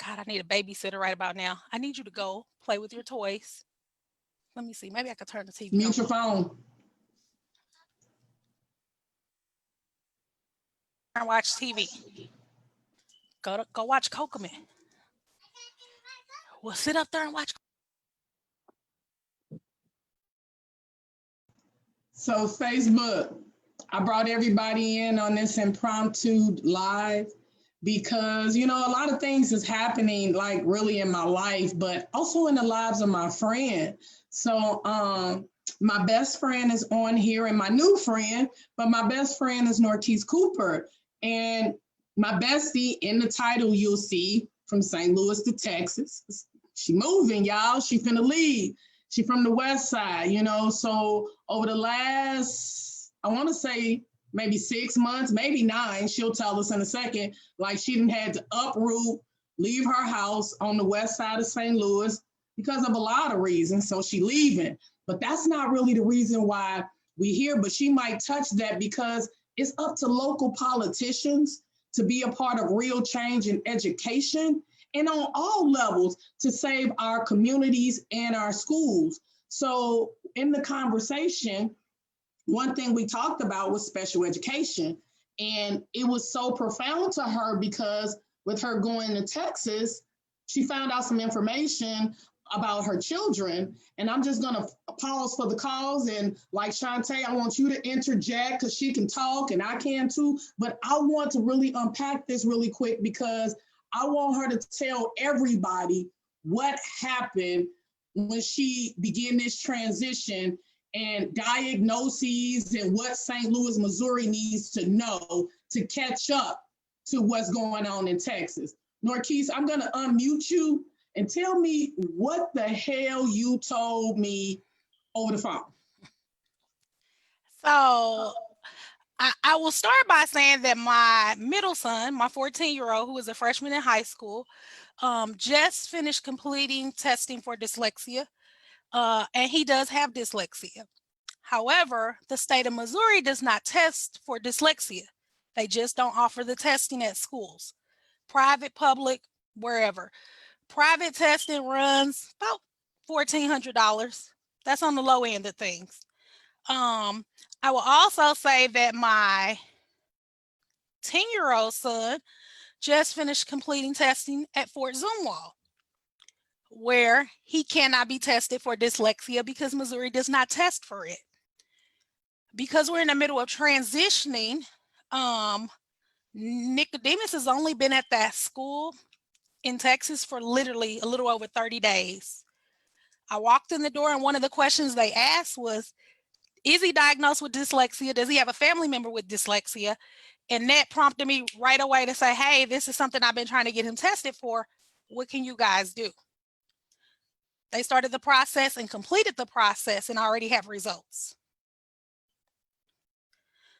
God, I need a babysitter right about now. I need you to go play with your toys. Let me see. Maybe I could turn the TV on. Mute your phone. And watch TV. Go watch Kokoman. Well, sit up there and watch. So Facebook, I brought everybody in on this impromptu live because, you know, a lot of things is happening like really in my life, but also in the lives of my friend. So my best friend is on here and my new friend, but my best friend is Norquise Cooper. And my bestie, in the title you'll see, from St. Louis to Texas. She moving, y'all. She finna leave. She from the Westside, you know. So over the last, I want to say maybe 6 months, maybe 9, she'll tell us in a second, like she done had to uproot, leave her house on the west side of St. Louis because of a lot of reasons. So she leaving. But that's not really the reason why we here, but she might touch that because it's up to local politicians to be a part of real change in education and on all levels to save our communities and our schools. So in the conversation, one thing we talked about was special education. And it was so profound to her because with her going to Texas, she found out some information about her children. And I'm just gonna pause for the calls. And like Shantae, I want you to interject because she can talk and I can too. But I want to really unpack this really quick because I want her to tell everybody what happened when she began this transition and diagnoses and what St. Louis, Missouri needs to know to catch up to what's going on in Texas. Norquise, I'm gonna unmute you and tell me what the hell you told me over the phone. So I will start by saying that my middle son, my 14-year-old, who is a freshman in high school, just finished completing testing for dyslexia, and he does have dyslexia. However, the state of Missouri does not test for dyslexia. They just don't offer the testing at schools, private, public, wherever. Private testing runs about $1,400. That's on the low end of things. I will also say that my 10-year-old son just finished completing testing at Fort Zumwalt, where he cannot be tested for dyslexia because Missouri does not test for it. Because we're in the middle of transitioning, Nicodemus has only been at that school in Texas for literally a little over 30 days. I walked in the door and one of the questions they asked was, is he diagnosed with dyslexia? Does he have a family member with dyslexia? And that prompted me right away to say, hey, this is something I've been trying to get him tested for. What can you guys do? They started the process and completed the process and already have results.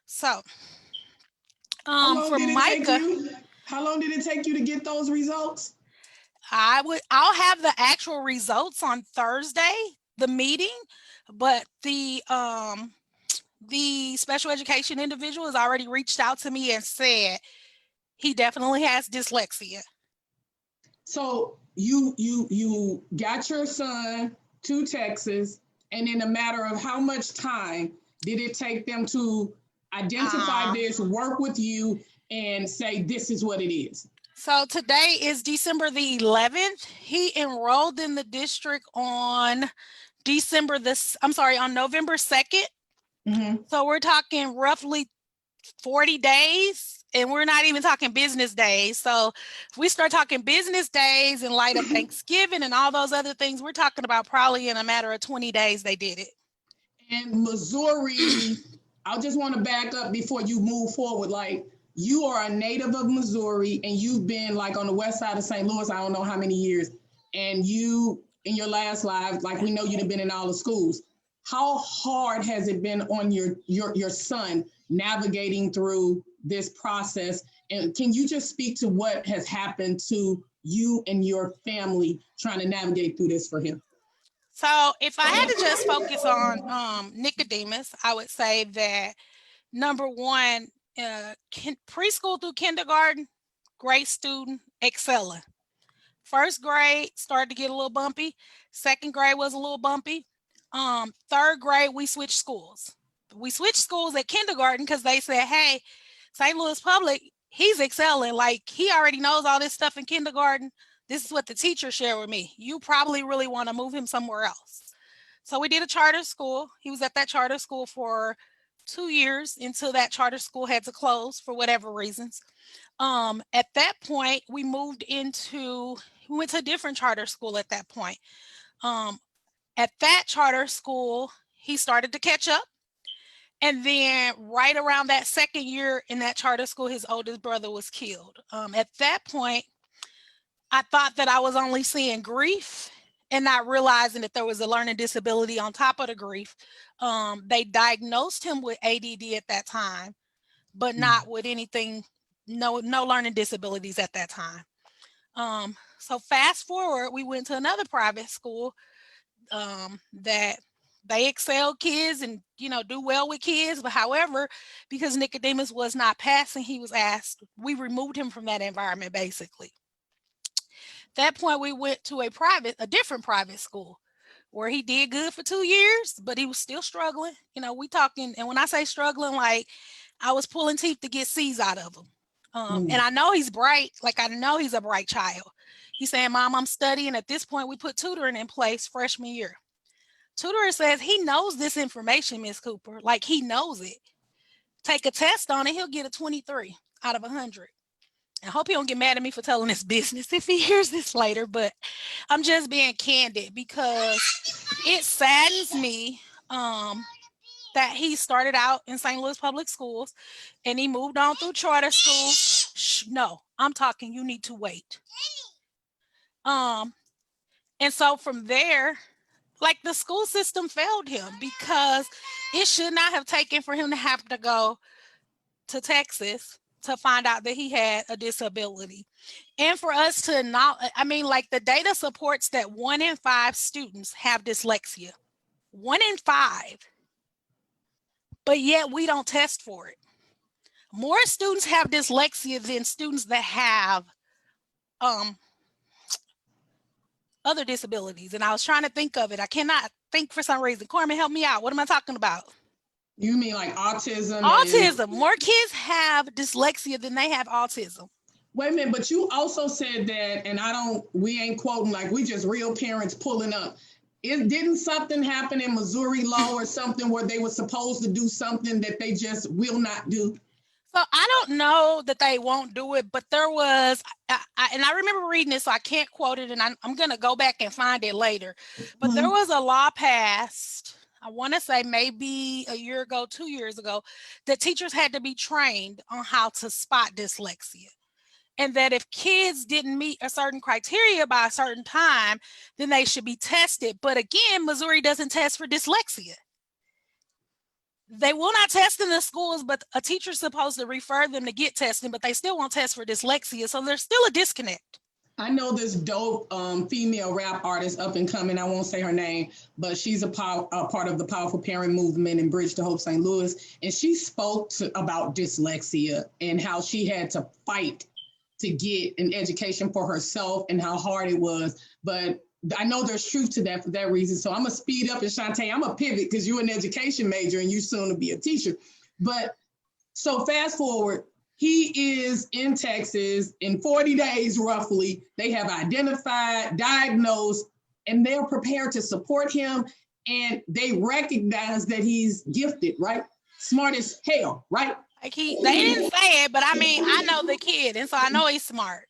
So, for Micah, how long did it take you to get those results? I'll have the actual results on Thursday, the meeting, but the special education individual has already reached out to me and said he definitely has dyslexia. So you got your son to Texas, and in a matter of how much time did it take them to identify this, work with you, and say this is what it is? So today is December the 11th. He enrolled in the district on November 2nd. Mm-hmm. So we're talking roughly 40 days, and we're not even talking business days. So if we start talking business days in light of Thanksgiving and all those other things, we're talking about probably in a matter of 20 days they did it. And Missouri, I just want to back up before you move forward. Like, you are a native of Missouri and you've been like on the west side of St. Louis, I don't know how many years. And you, in your last life, like we know you've been in all the schools. How hard has it been on your son navigating through this process? And can you just speak to what has happened to you and your family trying to navigate through this for him? So if I had to just focus on Nicodemus, I would say that number one, preschool through kindergarten, great student, excelling. First grade started to get a little bumpy. Second grade was a little bumpy. Third grade, we switched schools. We switched schools at kindergarten because they said, hey, St. Louis Public, he's excelling. Like, he already knows all this stuff in kindergarten. This is what the teacher shared with me. You probably really want to move him somewhere else. So we did a charter school. He was at that charter school for 2 years until that charter school had to close for whatever reasons. At that point, we went to a different charter school at that point. Um, at that charter school, he started to catch up. And then right around that second year in that charter school, his oldest brother was killed. At that point, I thought that I was only seeing grief and not realizing that there was a learning disability on top of the grief. They diagnosed him with ADD at that time, but not with anything, no learning disabilities at that time. So fast forward, we went to another private school that they excel kids and do well with kids. But however, because Nicodemus was not passing, he was asked. We removed him from that environment basically. At that point, we went to a different private school where he did good for 2 years, but he was still struggling. We talking, and when I say struggling, like I was pulling teeth to get C's out of him. And I know he's bright. Like, I know he's a bright child. He's saying, Mom, I'm studying. At this point, we put tutoring in place freshman year. Tutorer says he knows this information, Miss Cooper. Like, he knows it. Take a test on it, he'll get a 23 out of 100. I hope he don't get mad at me for telling his business if he hears this later, but I'm just being candid because it saddens me that he started out in St. Louis Public Schools and he moved on through charter schools. No, I'm talking, you need to wait. And so from there, like, the school system failed him because it should not have taken for him to have to go to Texas to find out that he had a disability. And for us to not, I mean, like, the data supports that 1 in 5 students have dyslexia. 1 in 5. But yet we don't test for it. More students have dyslexia than students that have other disabilities. And I was trying to think of it. I cannot think for some reason. Corman, help me out. What am I talking about? You mean like autism? Autism. More kids have dyslexia than they have autism. Wait a minute, but you also said that, and we ain't quoting, like, we just real parents pulling up. Didn't something happen in Missouri law or something where they were supposed to do something that they just will not do? So I don't know that they won't do it, but there was, and I remember reading this, so I can't quote it, and I'm going to go back and find it later. But there was a law passed, I want to say maybe a year ago, 2 years ago, that teachers had to be trained on how to spot dyslexia. And that if kids didn't meet a certain criteria by a certain time, then they should be tested. But again, Missouri doesn't test for dyslexia. They will not test in the schools, but a teacher's supposed to refer them to get testing, but they still won't test for dyslexia. So there's still a disconnect. I know this dope female rap artist up and coming. I won't say her name, but she's a part of the Powerful Parent Movement and Bridge to Hope St. Louis. And she spoke about dyslexia and how she had to fight to get an education for herself and how hard it was. But I know there's truth to that for that reason. So I'm going to speed up, and Shantae, I'm going to pivot because you're an education major and you soon to be a teacher. But so fast forward, he is in Texas in 40 days, roughly. They have identified, diagnosed, and they're prepared to support him. And they recognize that he's gifted, right? Smart as hell, right? Like, they didn't say it, but I mean, I know the kid, and so I know he's smart.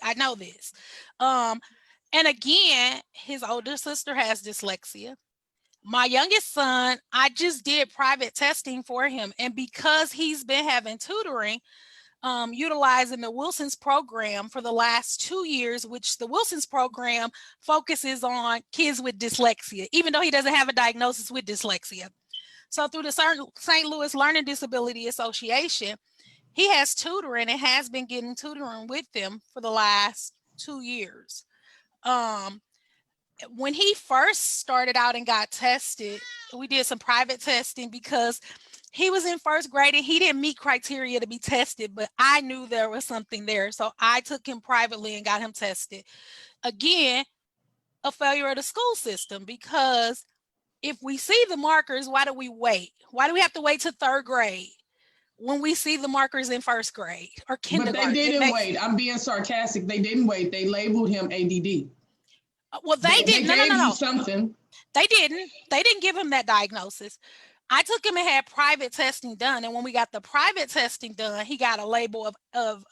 I know this. And again, his older sister has dyslexia. My youngest son, I just did private testing for him. And because he's been having tutoring, utilizing the Wilson's program for the last 2 years, which the Wilson's program focuses on kids with dyslexia, even though he doesn't have a diagnosis with dyslexia. So through the St. Louis Learning Disability Association, he has tutoring and has been getting tutoring with them for the last 2 years. When he first started out and got tested, we did some private testing because He was in first grade and he didn't meet criteria to be tested, but I knew there was something there. So I took him privately and got him tested. Again, a failure of the school system, because if we see the markers, why do we wait? Why do we have to wait to third grade when we see the markers in first grade or But they kindergarten? It didn't makes wait. I'm being sarcastic. They didn't wait. They labeled him ADD. well, they They did no, no, gave no, you no. something. They didn't. They didn't give him that diagnosis. I took him and had private testing done, and when we got the private testing done, he got a label of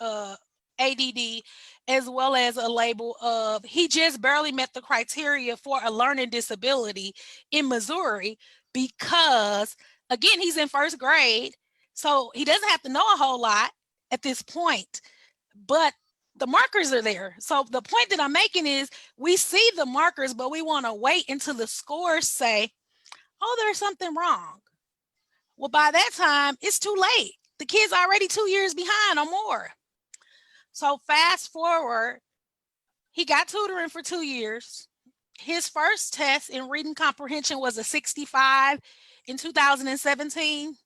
ADD, as well as a label of he just barely met the criteria for a learning disability in Missouri, because again, he's in first grade, so he doesn't have to know a whole lot at this point, but the markers are there. So the point that I'm making is we see the markers, but we want to wait until the scores say, oh, there's something wrong. Well, by that time, it's too late. The kid's already 2 years behind or more. So fast forward, he got tutoring for 2 years. His first test in reading comprehension was a 65 in 2017.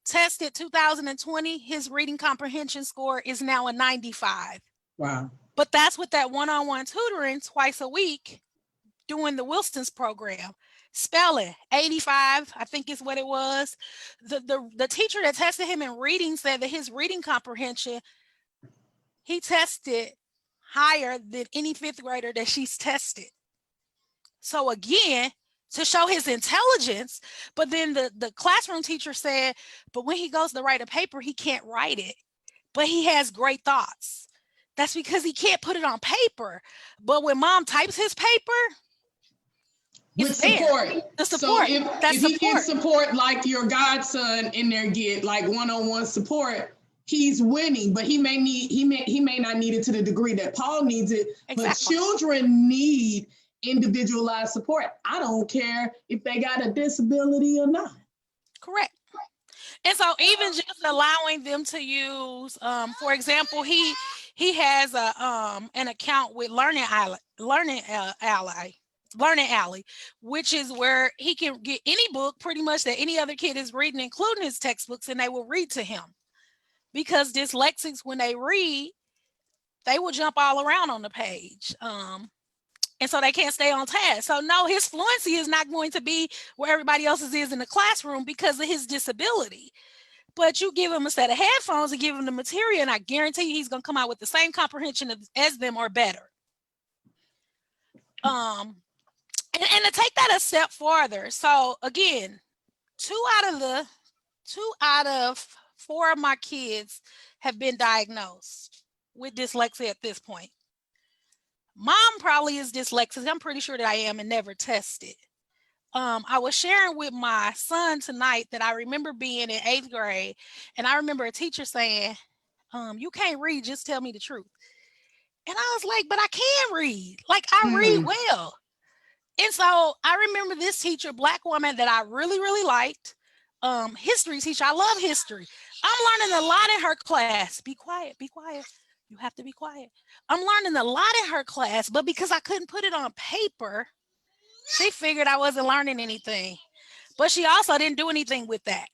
Tested 2020, his reading comprehension score is now a 95. Wow. But that's with that one-on-one tutoring twice a week doing the Wilson's program. Spelling, 85, I think is what it was. The teacher that tested him in reading said that his reading comprehension, he tested higher than any fifth grader that she's tested. So again, to show his intelligence, but then the classroom teacher said, but when he goes to write a paper, he can't write it, but he has great thoughts. That's because he can't put it on paper. But when mom types his paper, With it's there. support. The So support. if he gets support like your godson in there get like one-on-one support, he's winning. But he may not need it to the degree that Paul needs it. Exactly. But children need individualized support. I don't care if they got a disability or not. Correct. And so even just allowing them to use, for example, he has an account with Learning Alley, which is where he can get any book pretty much that any other kid is reading, including his textbooks, and they will read to him. Because dyslexics, when they read, they will jump all around on the page. And so they can't stay on task. So no, his fluency is not going to be where everybody else's is in the classroom because of his disability. But you give him a set of headphones and give him the material, and I guarantee you he's going to come out with the same comprehension as them or better. And to take that a step farther, so again, two out of 4 of my kids have been diagnosed with dyslexia at this point. Mom probably is dyslexic. I'm pretty sure that I am and never tested. I was sharing with my son tonight that I remember being in 8th grade, and I remember a teacher saying, you can't read, just tell me the truth. And I was like, but I can read. Like, I read well. And so I remember this teacher, Black woman that I really, really liked, history teacher. I love history. I'm learning a lot in her class. Be quiet, be quiet. You have to be quiet. I'm learning a lot in her class, but because I couldn't put it on paper, she figured I wasn't learning anything. But she also didn't do anything with that.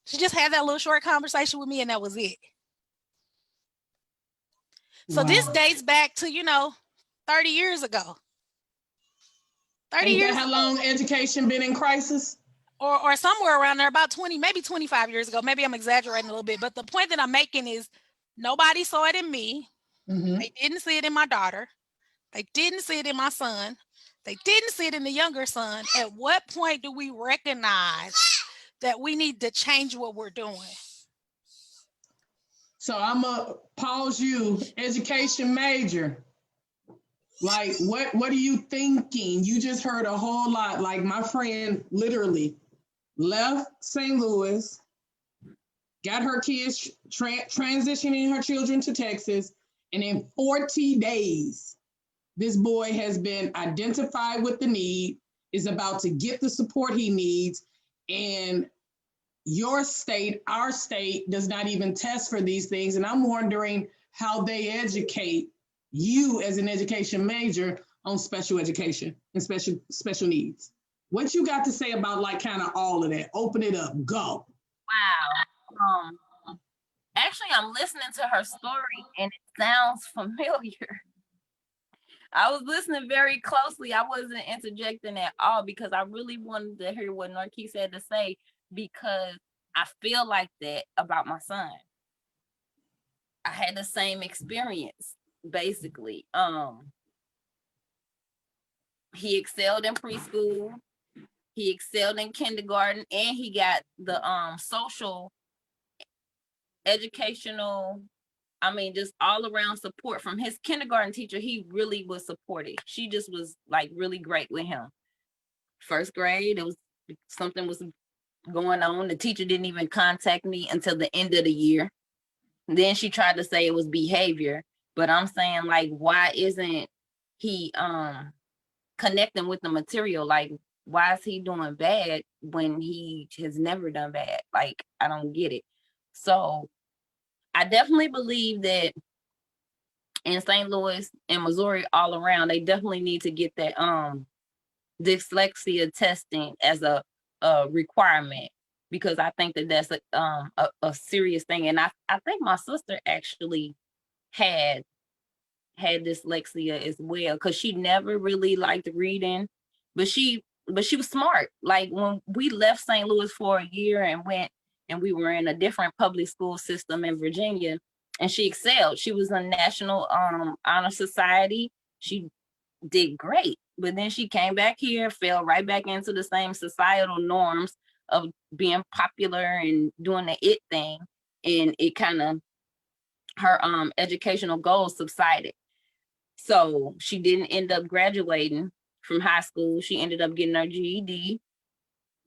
She just had that little short conversation with me, and that was it. So this dates back to, 30 years ago. 30 Ain't years. That how long education been in crisis? Or somewhere around there, about 20, maybe 25 years ago. Maybe I'm exaggerating a little bit. But the point that I'm making is nobody saw it in me. Mm-hmm. They didn't see it in my daughter. They didn't see it in my son. They didn't see it in the younger son. At what point do we recognize that we need to change what we're doing? So I'm going to pause you, education major. Like, what are you thinking? You just heard a whole lot. Like, my friend literally left St. Louis, got her kids transitioning her children to Texas, and in 40 days, this boy has been identified with the need, is about to get the support he needs, and your state, our state, does not even test for these things. And I'm wondering how they educate you as an education major on special education and special needs. What you got to say about like kind of all of that? Open it up, go. Wow. Actually, I'm listening to her story and it sounds familiar. I was listening very closely. I wasn't interjecting at all because I really wanted to hear what Narkis had to say because I feel like that about my son. I had the same experience basically. He excelled in preschool, he excelled in kindergarten, and he got the social educational, I mean, just all around support from his kindergarten teacher. He really was supportive. She just was like really great with him. First grade, it was something was going on. The teacher didn't even contact me until the end of the year. Then she tried to say it was behavior, but I'm saying like, why isn't he connecting with the material? Like, why is he doing bad when he has never done bad? Like, I don't get it. So I definitely believe that in St. Louis and Missouri all around, they definitely need to get that dyslexia testing as a requirement because I think that that's a serious thing. And I think my sister actually had dyslexia as well because she never really liked reading, but she was smart. Like when we left St. Louis for a year and went and we were in a different public school system in Virginia, and she excelled. She was in National Honor Society. She did great, but then she came back here, fell right back into the same societal norms of being popular and doing the it thing, and it kind of her educational goals subsided. So she didn't end up graduating from high school. She ended up getting her GED.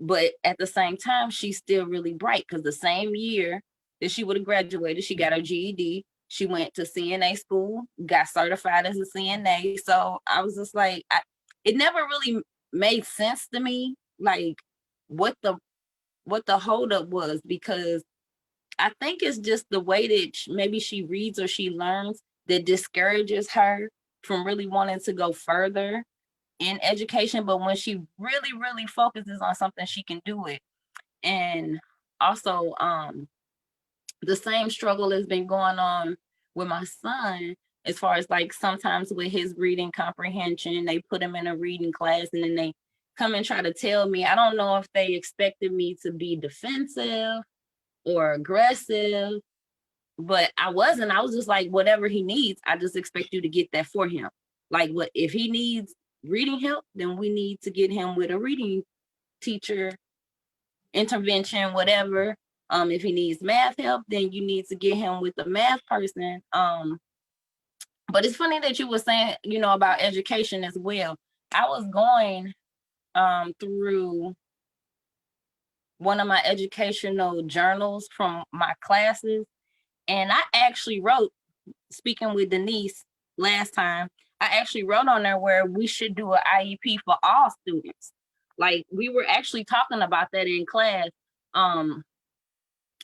But at the same time, she's still really bright because the same year that she would have graduated, she got her GED. She went to CNA school, got certified as a CNA. So I was just like, it never really made sense to me, like what the holdup was, because I think it's just the way that maybe she reads or she learns that discourages her from really wanting to go further in education. But when she really, really focuses on something, she can do it. And also, the same struggle has been going on with my son as far as like sometimes with his reading comprehension. They put him in a reading class and then they come and try to tell me, I don't know if they expected me to be defensive or aggressive, but I wasn't. I was just like, whatever he needs, I just expect you to get that for him. Like, what if he needs reading help, then we need to get him with a reading teacher, intervention, whatever. If he needs math help, then you need to get him with the math person. But it's funny that you were saying, about education as well. I was going through one of my educational journals from my classes, and I actually wrote, speaking with Denise last time, I actually wrote on there where we should do an IEP for all students. Like we were actually talking about that in class, um,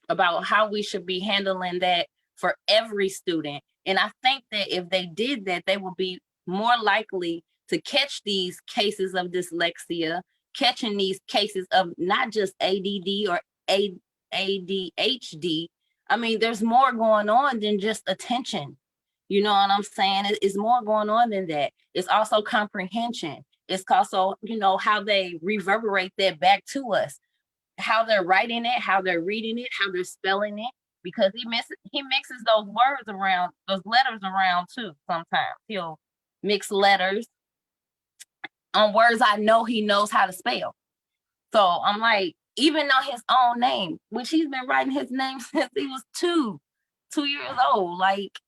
about how we should be handling that for every student. And I think that if they did that, they would be more likely to catch these cases of dyslexia, catching these cases of not just ADD or ADHD. I mean, there's more going on than just attention. You know what I'm saying? It's more going on than that. It's also comprehension. It's also, how they reverberate that back to us, how they're writing it, how they're reading it, how they're spelling it, because he mixes those words around, those letters around too. Sometimes he'll mix letters on words I know he knows how to spell. So I'm like, even on his own name, which he's been writing his name since he was 2 years old. Like,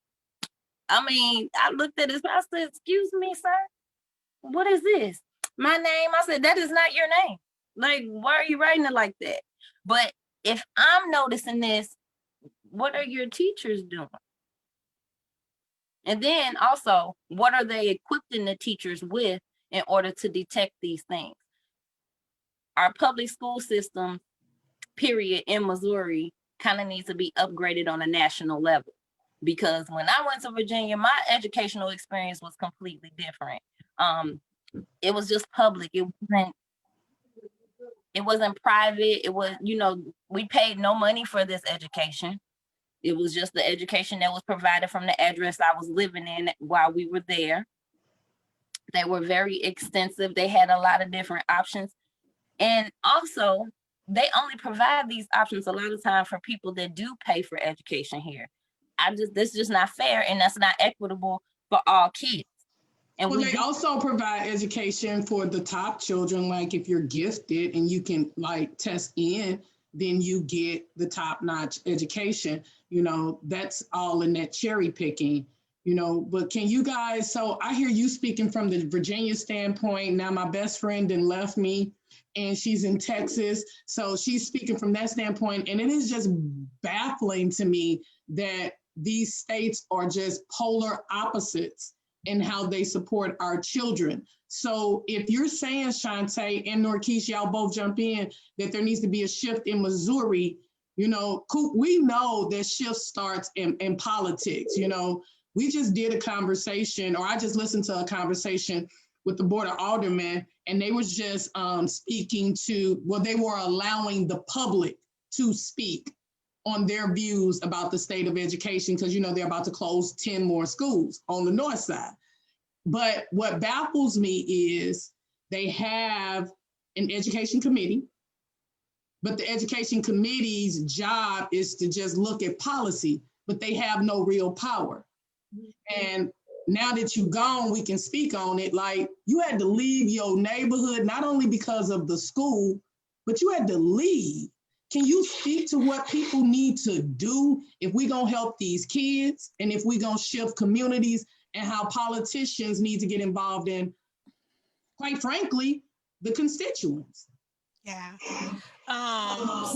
I mean, I looked at his I said, "Excuse me, sir, what is this? My name?" I said, "That is not your name. Like, why are you writing it like that?" But if I'm noticing this, what are your teachers doing? And then also, what are they equipping the teachers with in order to detect these things? Our public school system, period, in Missouri kind of needs to be upgraded on a national level. Because when I went to Virginia, my educational experience was completely different. It was just public. It wasn't private. It was, we paid no money for this education. It was just the education that was provided from the address I was living in while we were there. They were very extensive. They had a lot of different options. And also, they only provide these options a lot of time for people that do pay for education here. This is just not fair, and that's not equitable for all kids. And well, they also provide education for the top children. Like if you're gifted and you can like test in, then you get the top notch education. That's all in that cherry picking. But can you guys, so I hear you speaking from the Virginia standpoint. Now my best friend then left me and she's in Texas. So she's speaking from that standpoint. And it is just baffling to me that these states are just polar opposites in how they support our children. So if you're saying, Shantae and Norquise, y'all both jump in, that there needs to be a shift in Missouri, we know that shift starts in politics. We just did a conversation, or I just listened to a conversation with the Board of Aldermen, and they was just speaking to, they were allowing the public to speak on their views about the state of education, because they're about to close 10 more schools on the north side. But what baffles me is they have an education committee, but the education committee's job is to just look at policy, but they have no real power. And now that you're gone, we can speak on it. Like, you had to leave your neighborhood, not only because of the school, but you had to leave. Can you speak to what people need to do if we're going to help these kids and if we're going to shift communities, and how politicians need to get involved in, quite frankly, the constituents? Yeah.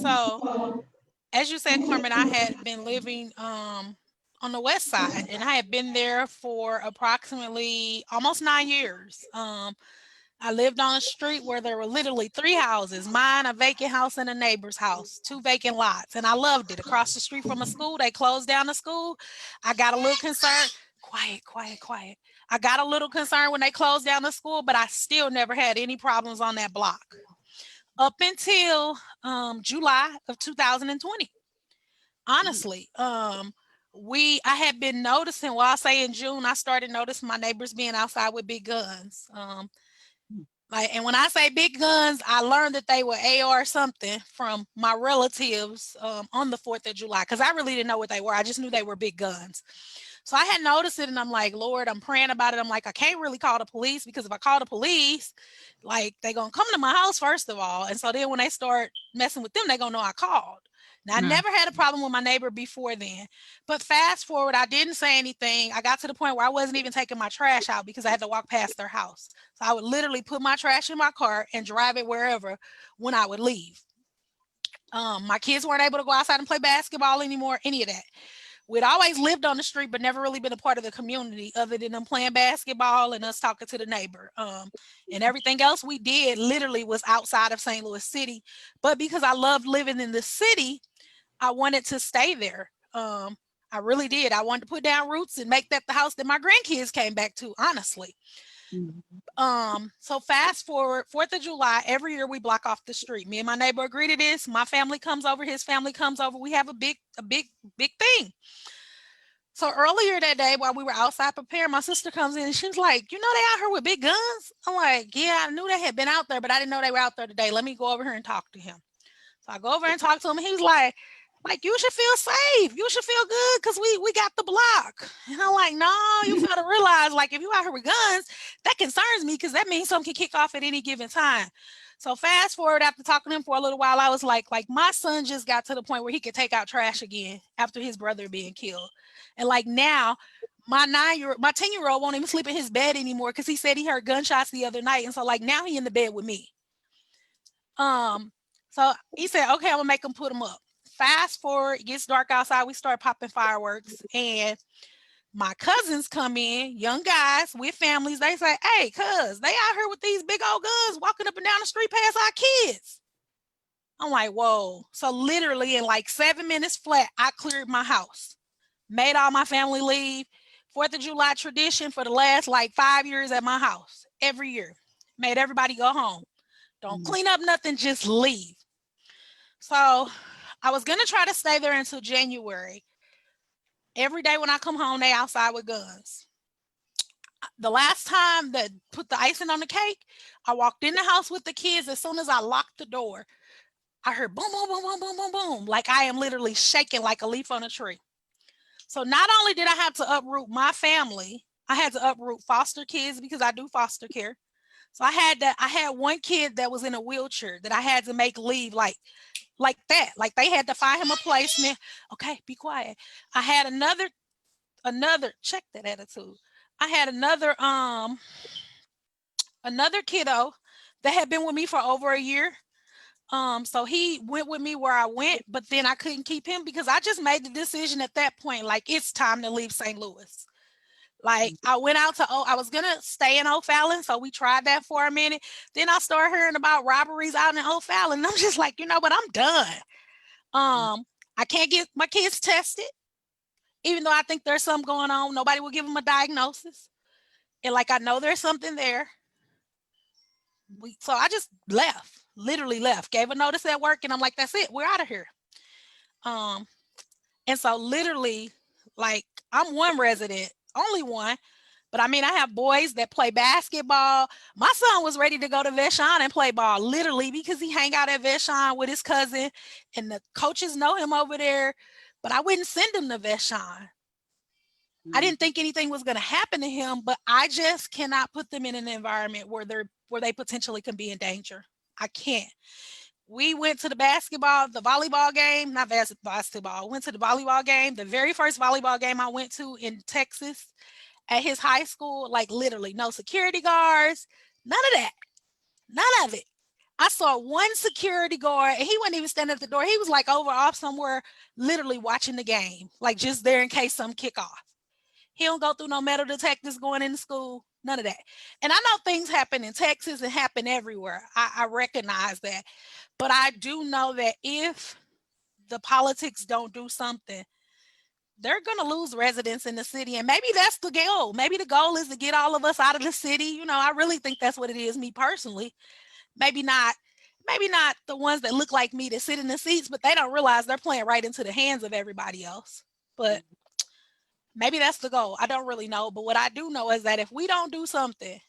So as you said, Carmen, I had been living on the west side, and I had been there for approximately almost 9 years. I lived on a street where there were literally 3 houses, mine, a vacant house, and a neighbor's house, 2 vacant lots. And I loved it. Across the street from a school, they closed down the school. I got a little concerned. Quiet. I got a little concerned when they closed down the school, but I still never had any problems on that block up until July of 2020. Honestly, I had been noticing, well, I'll say in June, I started noticing my neighbors being outside with big guns. And when I say big guns, I learned that they were AR something from my relatives on the 4th of July, because I really didn't know what they were. I just knew they were big guns. So I had noticed it, and I'm like, Lord, I'm praying about it. I'm like, I can't really call the police, because if I call the police, like, they're going to come to my house, first of all. And so then when they start messing with them, they're going to know I called. Now, I never had a problem with my neighbor before then. But fast forward, I didn't say anything. I got to the point where I wasn't even taking my trash out because I had to walk past their house. So I would literally put my trash in my car and drive it wherever when I would leave. My kids weren't able to go outside and play basketball anymore, any of that. We'd always lived on the street, but never really been a part of the community other than them playing basketball and us talking to the neighbor. And everything else we did literally was outside of St. Louis City. But because I loved living in the city, I wanted to stay there. I really did. I wanted to put down roots and make that the house that my grandkids came back to, honestly. So fast forward, 4th of July, every year we block off the street. Me and my neighbor agree to this. My family comes over, his family comes over. We have a big thing. So earlier that day, while we were outside preparing, my sister comes in and she was like, they out here with big guns? I'm like, yeah, I knew they had been out there, but I didn't know they were out there today. Let me go over here and talk to him. So I go over and talk to him, and he was like, you should feel safe. You should feel good because we got the block. And I'm like, no, you got to realize, like, if you out here with guns, that concerns me because that means something can kick off at any given time. So fast forward, after talking to him for a little while, I was like my son just got to the point where he could take out trash again after his brother being killed. And like now, my 10-year-old won't even sleep in his bed anymore because he said he heard gunshots the other night. And so like now he in the bed with me. So he said, okay, I'm gonna make him put them up. Fast forward, it gets dark outside. We start popping fireworks, and my cousins come in, young guys with families. They say, hey, cuz, they out here with these big old guns walking up and down the street past our kids. I'm like, whoa. So literally in like 7 minutes flat, I cleared my house, made all my family leave. 4th of July tradition for the last like 5 years at my house, every year. Made everybody go home. Don't clean up nothing, just leave. So I was gonna try to stay there until January. Every day when I come home, they outside with guns. The last time that put the icing on the cake, I walked in the house with the kids. As soon as I locked the door, I heard boom, boom, boom, boom, boom, boom, boom. Like I am literally shaking like a leaf on a tree. So not only did I have to uproot my family, I had to uproot foster kids because I do foster care. So I had one kid that was in a wheelchair that I had to make leave like that. Like they had to find him a placement. Okay, be quiet. I had another check that attitude. I had another kiddo that had been with me for over a year. So he went with me where I went, but then I couldn't keep him because I just made the decision at that point, like it's time to leave St. Louis. Like I went out to I was gonna stay in O'Fallon, so we tried that for a minute. Then I started hearing about robberies out in O'Fallon. And I'm just like, you know what, I'm done. I can't get my kids tested, even though I think there's something going on. Nobody will give them a diagnosis. And like I know there's something there. So I just left, literally left, gave a notice at work, and I'm like, that's it, we're out of here. Um, and so literally, like I'm one resident, only one. But I mean, I have boys that play basketball. My son was ready to go to Vashon and play ball, literally, because he hang out at Vashon with his cousin, and the coaches know him over there. But I wouldn't send him to Vashon. I didn't think anything was going to happen to him, but I just cannot put them in an environment where they potentially can be in danger. I can't. We went to the volleyball game, not basketball. Went to the volleyball game. The very first volleyball game I went to in Texas at his high school, like literally no security guards, none of that, none of it. I saw one security guard and he wasn't even standing at the door. He was like over off somewhere, literally watching the game, like just there in case some kick off. He don't go through no metal detectors going into school, none of that. And I know things happen in Texas and happen everywhere. I recognize that. But I do know that if the politics don't do something, they're going to lose residents in the city. And maybe that's the goal. Maybe the goal is to get all of us out of the city. You know, I really think that's what it is, me personally. Maybe not. Maybe not the ones that look like me that sit in the seats, but they don't realize they're playing right into the hands of everybody else. But maybe that's the goal. I don't really know. But what I do know is that if we don't do something,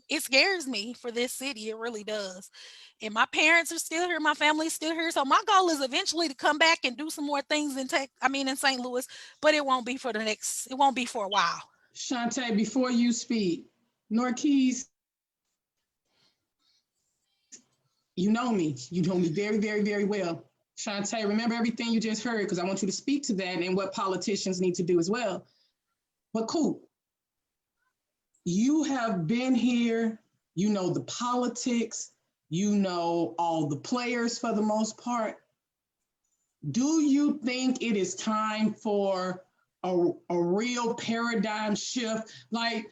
it scares me for this city. It really does. And my parents are still here. My family's still here. So my goal is eventually to come back and do some more things in St. Louis, but it won't be for a while. Shantae, before you speak, Norquise, you know me. You know me very, very, very well. Shantae, remember everything you just heard because I want you to speak to that and what politicians need to do as well. But cool. You have been here, you know the politics, you know all the players for the most part. Do you think it is time for a real paradigm shift? Like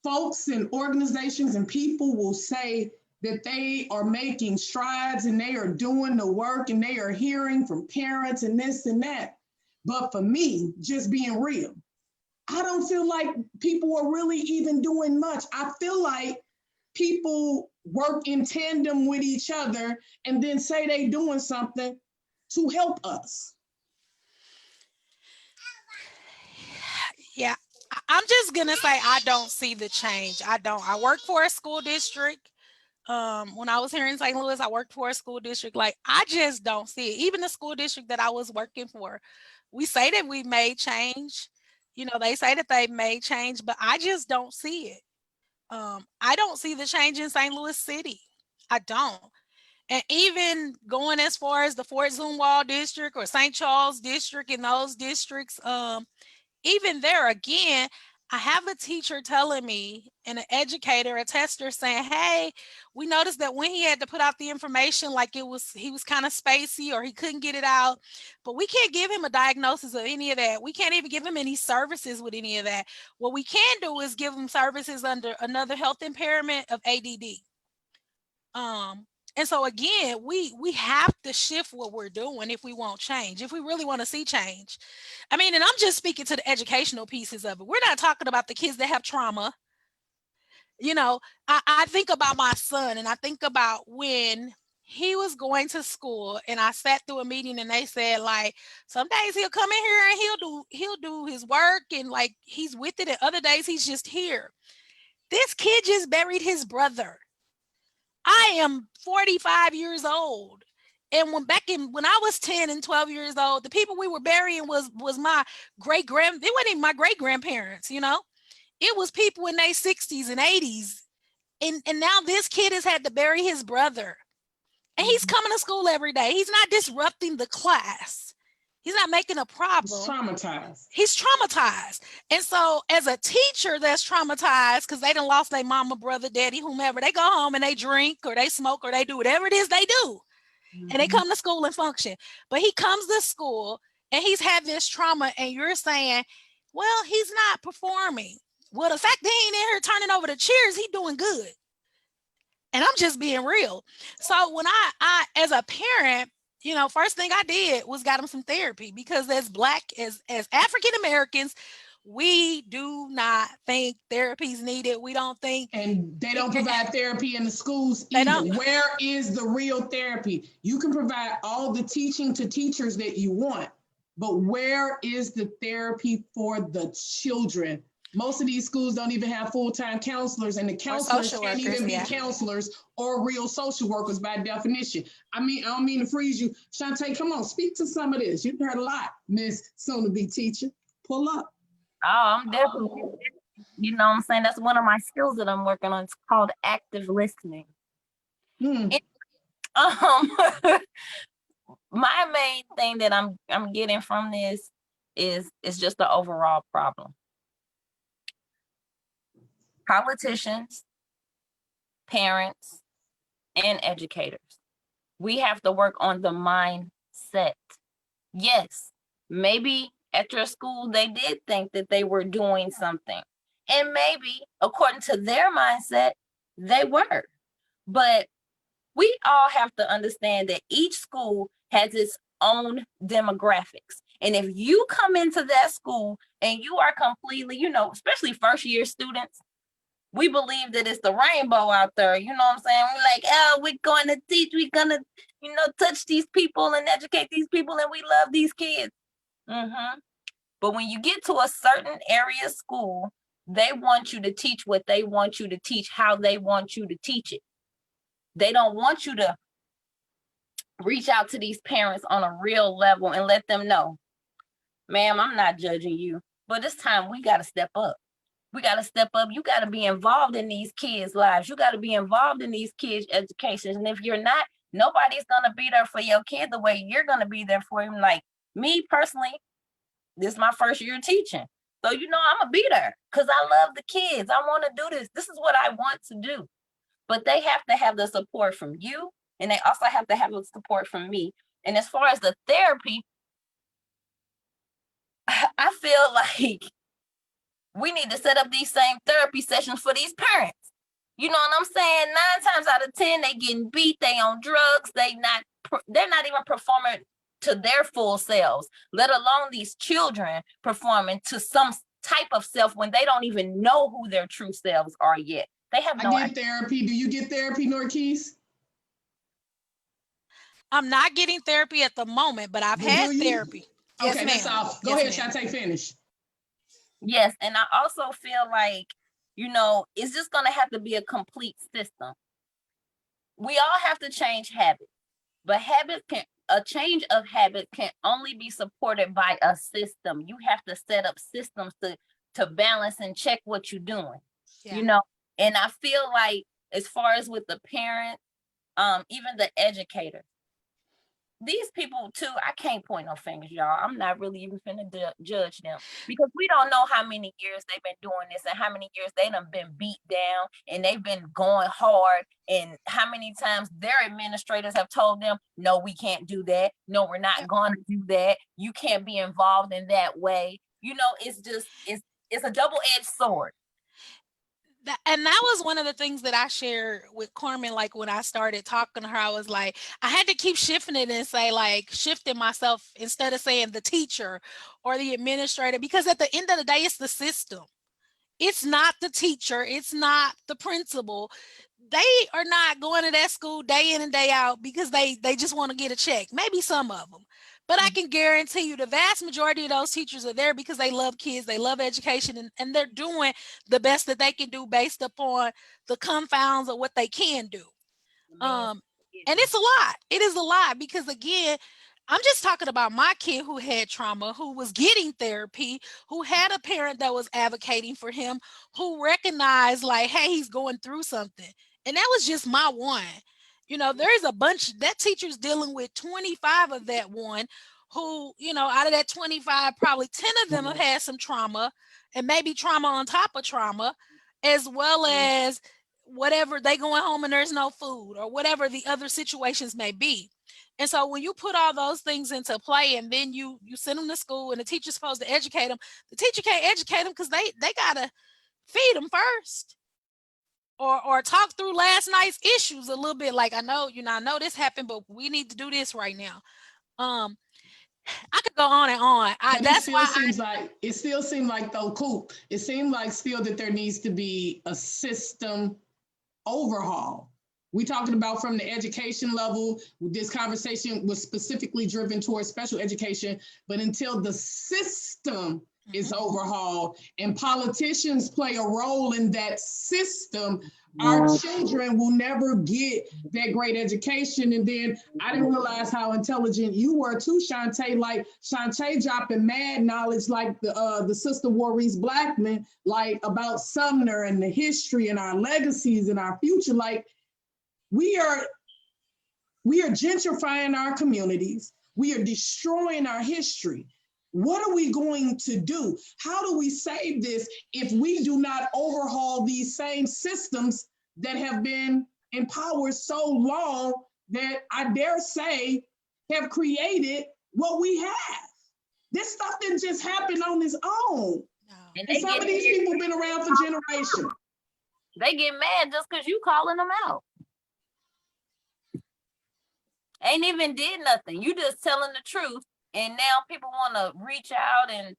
folks and organizations and people will say that they are making strides and they are doing the work and they are hearing from parents and this and that. But for me, just being real, I don't feel like people are really even doing much. I feel like people work in tandem with each other and then say they doing something to help us. Yeah. I'm just going to say I don't see the change. I don't. I work for a school district. When I was here in St. Louis, I worked for a school district. Like I just don't see it. Even the school district that I was working for, we say that we made change. You know, they say that they made change, but I just don't see it. I don't see the change in St. Louis City. I don't. And even going as far as the Fort Zumwalt district or St. Charles district in those districts, even there again, I have a teacher telling me and an educator, a tester saying, hey, we noticed that when he had to put out the information, like he was kind of spacey or he couldn't get it out, but we can't give him a diagnosis of any of that. We can't even give him any services with any of that. What we can do is give him services under another health impairment of ADD. Um, and so again, we have to shift what we're doing if we want change, if we really want to see change. I mean, and I'm just speaking to the educational pieces of it. We're not talking about the kids that have trauma. You know, I think about my son, and I think about when he was going to school, and I sat through a meeting and they said, like, some days he'll come in here and he'll do his work and like he's with it, and other days he's just here. This kid just buried his brother. I am 45 years old. And when I was 10 and 12 years old, the people we were burying was my it wasn't even my great grandparents, you know? It was people in their 60s and 80s. And now this kid has had to bury his brother. And he's coming to school every day. He's not disrupting the class. He's not making a He's problem. traumatized. He's traumatized. And so as a teacher that's traumatized because they done lost their mama, brother, daddy, whomever, they go home and they drink or they smoke or they do whatever it is they do. And they come to school and function. But he comes to school and he's had this trauma and you're saying, well, he's not performing. Well, the fact that he ain't in here turning over the chairs, he doing good. And I'm just being real. So when I as a parent, you know, first thing I did was got him some therapy because as African Americans, we do not think therapy is needed. We don't think, and they don't provide therapy in the schools They either. don't. Where is the real therapy? You can provide all the teaching to teachers that you want, but where is the therapy for the children? Most of these schools don't even have full-time counselors, and the counselors social can't workers, even be yeah. counselors or real social workers by definition. I don't mean to freeze you. Shantae, come on, speak to some of this. You've heard a lot, Miss Soon-to-be teacher. Pull up. Oh, I'm definitely, you know what I'm saying? That's one of my skills that I'm working on. It's called active listening. Hmm. It, um, my main thing that I'm getting from this is just the overall problem. Politicians, parents, and educators. We have to work on the mindset. Yes, maybe at your school they did think that they were doing something. And maybe according to their mindset, they were. But we all have to understand that each school has its own demographics. And if you come into that school and you are completely, you know, especially first year students, we believe that it's the rainbow out there. You know what I'm saying? We're like, oh, we're going to teach, we're going to, you know, touch these people and educate these people, and we love these kids. Mm-hmm. But when you get to a certain area school, they want you to teach what they want you to teach, how they want you to teach it. They don't want you to reach out to these parents on a real level and let them know, ma'am, I'm not judging you, but this time we got to step up. We got to step up. You got to be involved in these kids' lives. You got to be involved in these kids' education. And if you're not, nobody's going to be there for your kid the way you're going to be there for him. Like me personally, this is my first year teaching. So, you know, I'm going to be there because I love the kids. I want to do this. This is what I want to do. But they have to have the support from you, and they also have to have the support from me. And as far as the therapy, I feel like we need to set up these same therapy sessions for these parents. You know what I'm saying? 9 times out of 10, they getting beat, they on drugs, they're not even performing to their full selves, let alone these children performing to some type of self when they don't even know who their true selves are yet. They have no I get therapy. Do you get therapy, Norquise? I'm not getting therapy at the moment, but I've had therapy. Yes, Okay, ma'am. that's all. Go ahead, Shantae, finish. Yes, and I also feel like, you know, it's just going to have to be a complete system. We all have to change habits, but a change of habit can only be supported by a system. You have to set up systems to balance and check what you're doing. Yeah. You know, and I feel like as far as with the parents, even the educators, these people too, I can't point no fingers, y'all. I'm not really even finna judge them because we don't know how many years they've been doing this and how many years they done been beat down and they've been going hard, and how many times their administrators have told them, no, we can't do that. No, we're not going to do that. You can't be involved in that way. You know, it's just, it's a double-edged sword. And that was one of the things that I shared with Carmen. Like when I started talking to her, I was like, I had to keep shifting it and say, like, shifting myself instead of saying the teacher or the administrator, because at the end of the day, it's the system. It's not the teacher, it's not the principal. They are not going to that school day in and day out because they just want to get a check. Maybe some of them. But I can guarantee you the vast majority of those teachers are there because they love kids, they love education, and they're doing the best that they can do based upon the confounds of what they can do. Um, and it's a lot. It is a lot because again, I'm just talking about my kid who had trauma, who was getting therapy, who had a parent that was advocating for him, who recognized like, hey, he's going through something. And that was just my one. You know, there's a bunch that teacher's dealing with 25 of that one who, you know, out of that 25, probably 10 of them have had some trauma and maybe trauma on top of trauma, as well as whatever they going home and there's no food or whatever the other situations may be. And so when you put all those things into play and then you send them to school and the teacher's supposed to educate them, the teacher can't educate them because they gotta feed them first or talk through last night's issues a little bit. Like, I know, you know, I know this happened, but we need to do this right now. um I could go on and on. But That's why it still seems like though, Coop, it seems like still that there needs to be a system overhaul. We talking about from the education level. This conversation was specifically driven towards special education, but until the system is overhauled and politicians play a role in that system, our children will never get that great education. And then I didn't realize how intelligent you were too, Shantae. Like Shantae dropping mad knowledge, like the sister Maurice Blackman, like about Sumner and the history and our legacies and our future. Like we are gentrifying our communities. We are destroying our history. What are we going to do? How do we save this if we do not overhaul these same systems that have been in power so long that I dare say have created what we have? This stuff didn't just happen on its own. No. And some of these people have been around for generations. They get mad just because you calling them out. Ain't even did nothing. You just telling the truth. And now people want to reach out and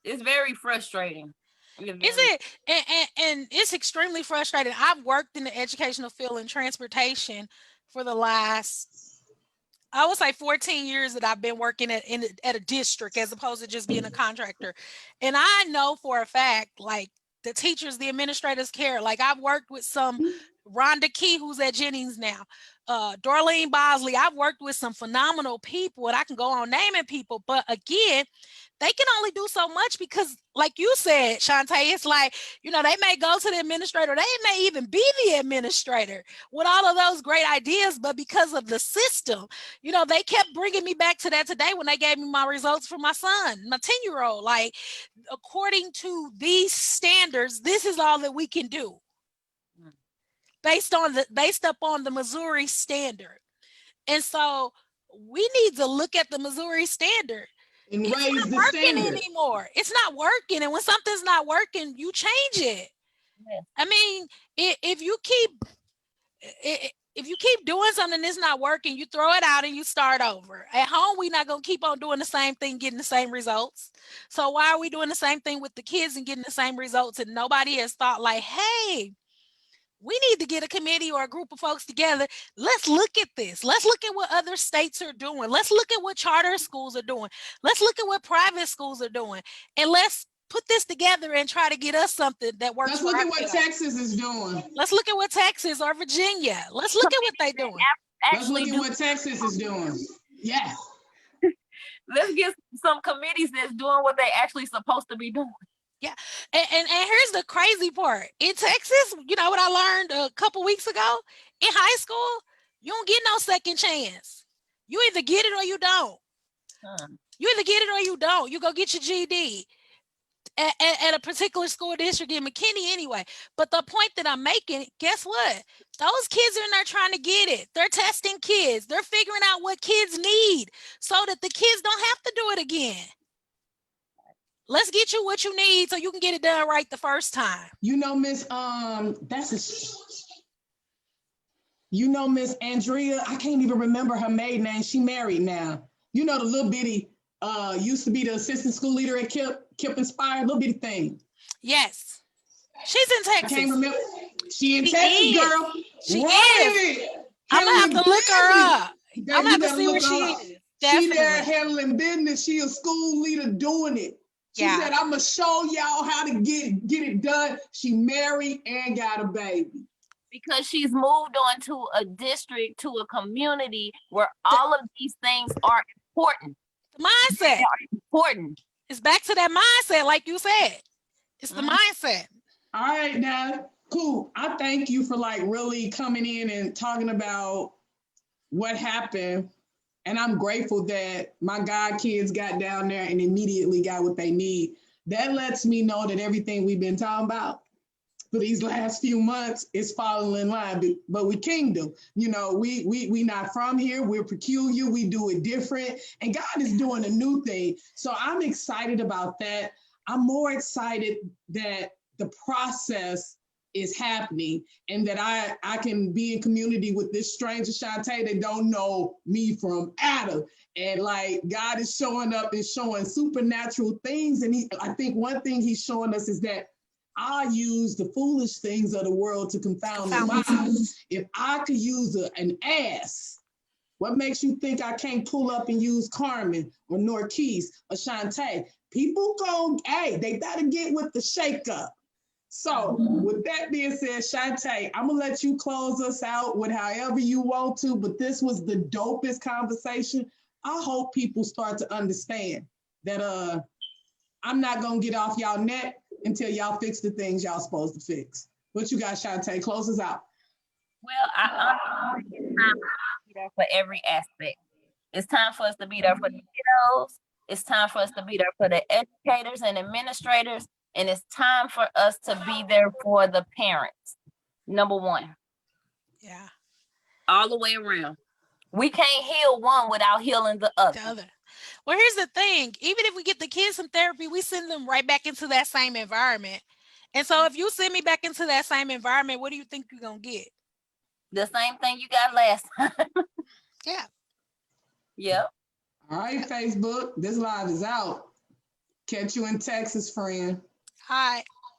it's very frustrating. Is it? And it's extremely frustrating. I've worked in the educational field in transportation for the last, I would say 14 years that I've been working at a district as opposed to just being a contractor. And I know for a fact, like the teachers, the administrators care. Like I've worked with some Rhonda Key, who's at Jennings now, Dorleen Bosley. I've worked with some phenomenal people and I can go on naming people, but again, they can only do so much because like you said, Shantae, it's like, you know, they may go to the administrator, they may even be the administrator with all of those great ideas, but because of the system, you know, they kept bringing me back to that today when they gave me my results for my son, my 10-year-old, like, according to these standards, this is all that we can do based upon the Missouri standard. And so we need to look at the Missouri standard. And it's raise not the working standard anymore. It's not working. And when something's not working, you change it. Yeah. I mean, if you keep doing something that's not working, you throw it out and you start over. At home, we're not going to keep on doing the same thing, getting the same results. So why are we doing the same thing with the kids and getting the same results? And nobody has thought like, hey, we need to get a committee or a group of folks together. Let's look at this. Let's look at what other states are doing. Let's look at what charter schools are doing. Let's look at what private schools are doing. And let's put this together and try to get us something that works. Let's look at what Texas is doing. Let's look at what Texas or Virginia. Let's look at what they're doing. Let's look at what Texas is doing. Yes. Let's get some committees that's doing what they actually supposed to be doing. Yeah. And here's the crazy part. In Texas, you know what I learned a couple weeks ago? In high school, you don't get no second chance. You either get it or you don't. You either get it or you don't. You go get your GED at a particular school district in McKinney anyway. But the point that I'm making, guess what? Those kids are in there trying to get it. They're testing kids. They're figuring out what kids need so that the kids don't have to do it again. Let's get you what you need so you can get it done right the first time. You know, Miss Miss Andrea, I can't even remember her maiden name. She married now. You know, the little bitty used to be the assistant school leader at Kip Inspired, little bitty thing. Yes. She's in I Texas. can't remember. She in She Texas, is. girl. She Run is. it. I'm gonna have Handling to look her business. up. I'm gonna have to see where she is. She there Definitely. handling business. She a school leader doing it. She Yeah. said, I'm gonna show y'all how to get it done. She married and got a baby. Because she's moved on to a district, to a community where all of these things are important. The mindset. They are important. It's back to that mindset, like you said. It's the mindset. All right, now, cool. I thank you for like really coming in and talking about what happened. And I'm grateful that my God kids got down there and immediately got what they need. That lets me know that everything we've been talking about for these last few months is falling in line. But we kingdom, you know, we not from here. We're peculiar. We do it different. And God is doing a new thing. So I'm excited about that. I'm more excited that the process is happening and that I can be in community with this stranger Shantae that don't know me from Adam. And like God is showing up and showing supernatural things. And I think one thing he's showing us is that I use the foolish things of the world to confound the wise. If I could use an ass, what makes you think I can't pull up and use Carmen or Norquise or Shantae? People go, hey, they better get with the shake up. So with that being said, Shantae, I'm gonna let you close us out with however you want to, but this was the dopest conversation. I hope people start to understand that I'm not gonna get off y'all neck until y'all fix the things y'all supposed to fix. What you got, Shantae? Close us out. Well, I it's time to be there for every aspect. It's time for us to be there for the kiddos. It's time for us to be there for the educators and administrators. And it's time for us to be there for the parents. Number one. Yeah. All the way around. We can't heal one without healing the other. Well, here's the thing. Even if we get the kids some therapy, we send them right back into that same environment. And so if you send me back into that same environment, what do you think you're going to get? The same thing you got last time. Yeah. Yep. All right, Facebook. This live is out. Catch you in Texas, friend. All right.